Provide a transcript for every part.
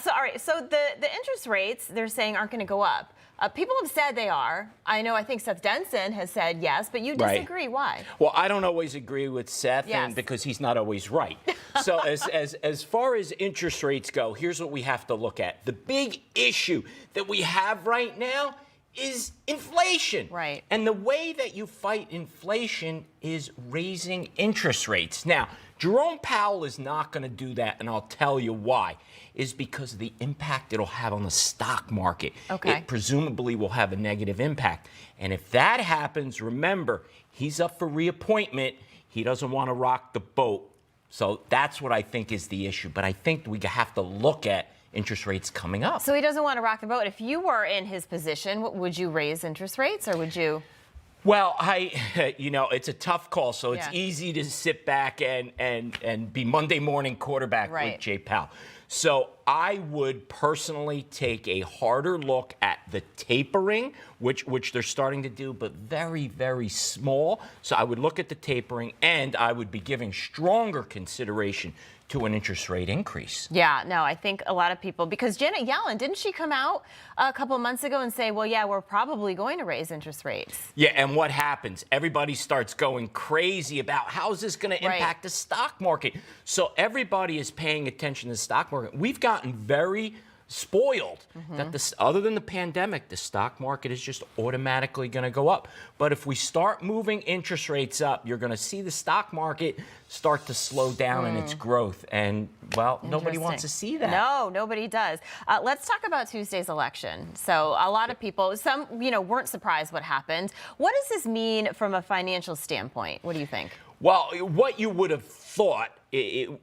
So, all right. So the interest rates, they're saying, aren't going to go up. People have said they are. I think Seth Denson has said yes, but you disagree. Right. Why? Well, I don't always agree with Seth, Yes. and because he's not always right. So as far as interest rates go, here's what we have to look at. The big issue that we have right now is inflation. Right. And the way that you fight inflation is raising interest rates. Now, Jerome Powell is not going to do that, and I'll tell you why. Is because of the impact it'll have on the stock market. Okay. It presumably will have a negative impact. And if that happens, remember, he's up for reappointment. He doesn't want to rock the boat. So that's what I think is the issue. But I think we have to look at interest rates coming up. So he doesn't want to rock the boat. If you were in his position, would you raise interest rates or would you? Well, it's a tough call, so it's easy to sit back and be Monday morning quarterback with Jay Powell. So I would personally take a harder look at the tapering, which they're starting to do, but very, very small. So I would look at the tapering, and I would be giving stronger consideration to an interest rate increase. Yeah, no, I think a lot of people, because Janet Yellen, didn't she come out a couple of months ago and say, well, yeah, we're probably going to raise interest rates? Yeah, and what happens? Everybody starts going crazy about how is this going to impact the stock market. So everybody is paying attention to the stock market. We've gotten very spoiled that other than the pandemic, the stock market is just automatically going to go up. But if we start moving interest rates up, you're going to see the stock market start to slow down in its growth. And, well, nobody wants to see that. No, nobody does. Let's talk about Tuesday's election. So a lot of people, some, weren't surprised what happened. What does this mean from a financial standpoint? What do you think? Well, what you would have thought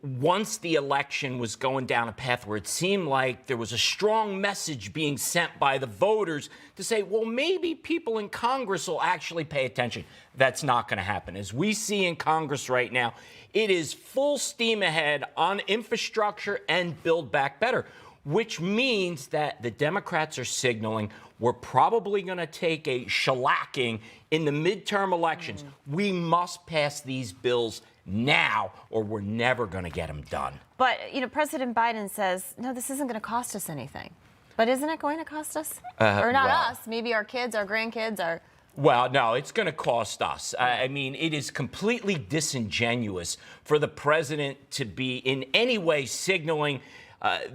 once the election was going down a path where it seemed like there was a strong message being sent by the voters to say, well, maybe people in Congress will actually pay attention. That's not going to happen. As we see in Congress right now, it is full steam ahead on infrastructure and Build Back Better, which means that the Democrats are signaling we're probably going to take a shellacking in the midterm elections. We must pass these bills now or we're never going to get them done. But, President Biden says, no, this isn't going to cost us anything. But isn't it going to cost us? Or not us, maybe our kids, our grandkids, our... Well, no, it's going to cost us. I mean, it is completely disingenuous for the president to be in any way signaling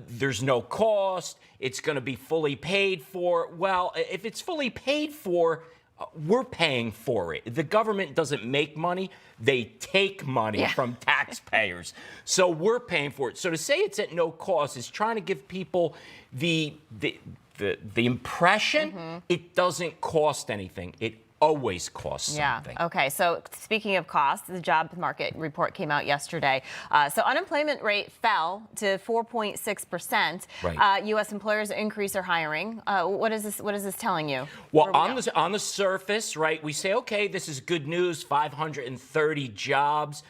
there's no cost, it's going to be fully paid for. Well, if it's fully paid for, we're paying for it. The government doesn't make money. They take money from taxpayers. So we're paying for it. So to say it's at no cost is trying to give people the impression it doesn't cost anything. It always costs something. Okay. So speaking of costs, the job market report came out yesterday. So unemployment rate fell to 4.6%. Right. U.S. employers increase their hiring. What is this telling you? Well, on the surface, right, we say, okay, this is good news, 530 jobs.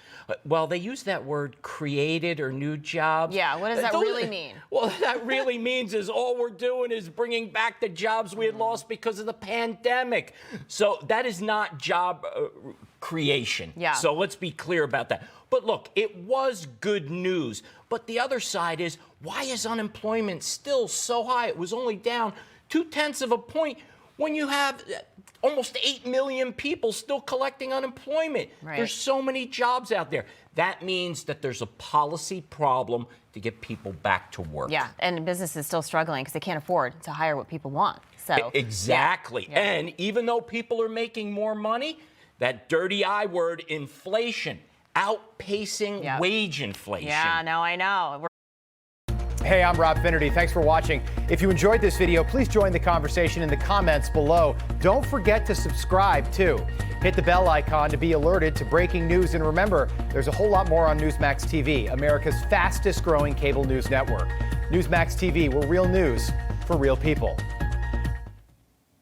Well, they use that word created or new jobs. Yeah, what does that really mean? Well, that really means is all we're doing is bringing back the jobs we had lost because of the pandemic. So that is not job creation. Yeah. So let's be clear about that. But look, it was good news. But the other side is, why is unemployment still so high? It was only down 0.2 points when you have almost 8 million people still collecting unemployment. Right. There's so many jobs out there. That means that there's a policy problem to get people back to work. Yeah, and business is still struggling because they can't afford to hire what people want. So exactly. Yeah. And even though people are making more money, that dirty I word, inflation, outpacing wage inflation. Yeah, no, I know. Hey, I'm Rob Finnerty. Thanks for watching. If you enjoyed this video, please join the conversation in the comments below. Don't forget to subscribe, too. Hit the bell icon to be alerted to breaking news. And remember, there's a whole lot more on Newsmax TV, America's fastest growing cable news network. Newsmax TV, we're real news for real people.